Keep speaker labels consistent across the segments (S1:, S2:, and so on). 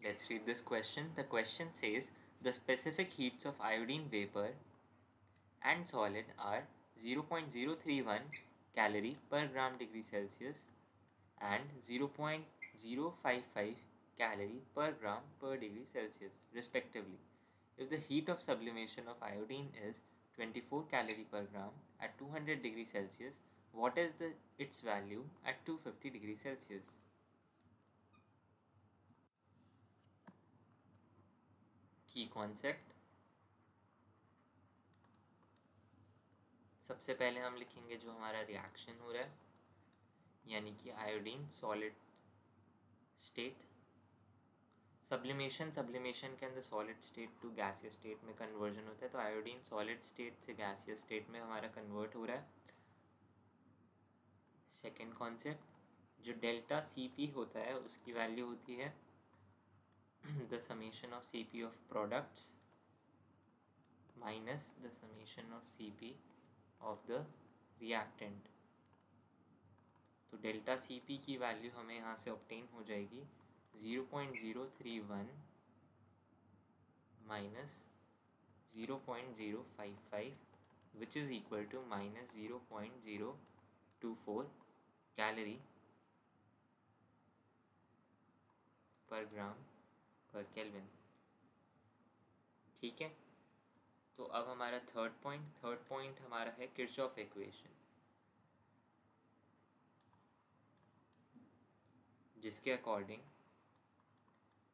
S1: Let's read this question. The question says the specific heats of iodine vapor and solid are 0.031 calorie per gram degree Celsius and 0.055 calorie per gram per degree Celsius respectively. If the heat of sublimation of iodine is 24 calorie per gram at 200 degree Celsius, what is its value at 250 degree Celsius? Key concept. सबसे पहले हम लिखेंगे जो हमारा reaction हो रहा है, यानी कि आयोडीन सॉलिड स्टेट, सब्लिमेशन के अंदर solid state to gaseous state में कन्वर्जन होता है, तो आयोडीन सॉलिड स्टेट से गैसियस स्टेट में हमारा कन्वर्ट हो रहा है। सेकेंड कॉन्सेप्ट, जो डेल्टा CP होता है उसकी वैल्यू होती है the summation of CP of products minus the summation of CP of the reactant. तो डेल्टा CP की वैल्यू हमें यहाँ से ऑब्टेन हो जाएगी 0.031 minus 0.055 which is equal to minus 0.024 calorie पर ग्राम पर केल्विन। ठीक है, तो अब हमारा थर्ड पॉइंट हमारा है किरचॉफ इक्वेशन, जिसके according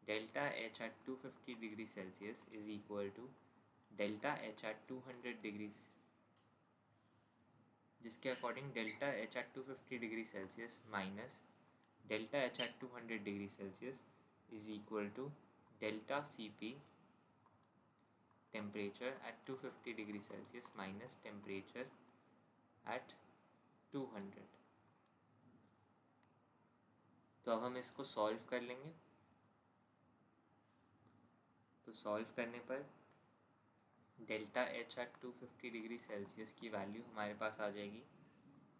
S1: delta H at 250 degree Celsius is equal to delta H at 200 degree, जिसके according delta H at 250 degree Celsius minus delta H at 200 degree Celsius is equal to delta CP temperature at 250 degree Celsius minus temperature at 200। तो अब हम इसको solve कर लेंगे। तो solve करने पर delta H at 250 degree Celsius की वैल्यू हमारे पास आ जाएगी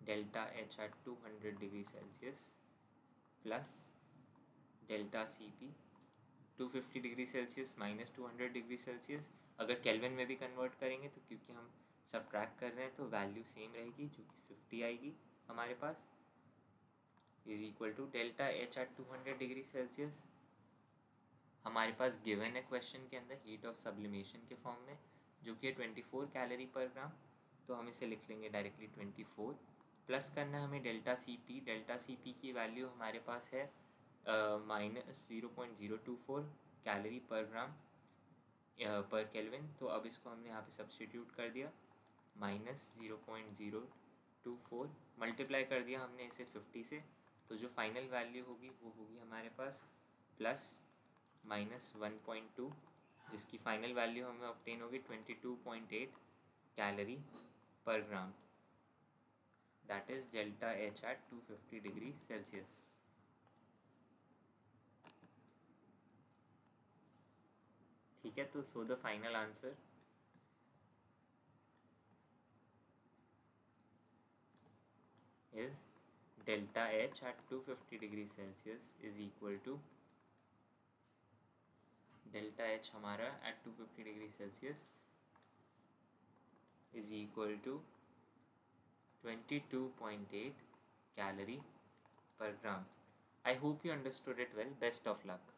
S1: delta H at 200 degree Celsius plus delta CP 250 degree Celsius minus 200 degree Celsius. अगर केल्विन में भी कन्वर्ट करेंगे तो क्योंकि हम सब्ट्रैक्ट कर रहे हैं तो वैल्यू सेम रहेगी, जो कि 50 आएगी हमारे पास, is equal to delta H at 200 degree Celsius हमारे पास गिवन है क्वेश्चन के अंदर हीट ऑफ सब्लिमेशन के फॉर्म में, जो कि 24 कैलोरी पर ग्राम। तो हम इसे लिख लेंगे डायरेक्टली 24 प्लस करना है हमें डेल्टा CP की वैल्यू हमारे पास है माइनस 0.024 कैलोरी पर ग्राम पर केल्विन। तो अब इसको हमने यहाँ पे सब्सटीट्यूट कर दिया, माइनस 0.024 मल्टीप्लाई कर दिया हमने इसे 50 से, तो जो फाइनल वैल्यू होगी वो होगी हमारे पास प्लस माइनस 1.2, जिसकी फाइनल वैल्यू हमें ऑब्टेन होगी 22.8 कैलोरी पर gram, that is delta H at 250 degree Celsius. ठीक है, तो so the final answer is delta H at 250 degree Celsius is equal to delta H हमारा at 250 degree Celsius is equal to 22.8 calorie per gram. I hope you understood it well. Best of luck.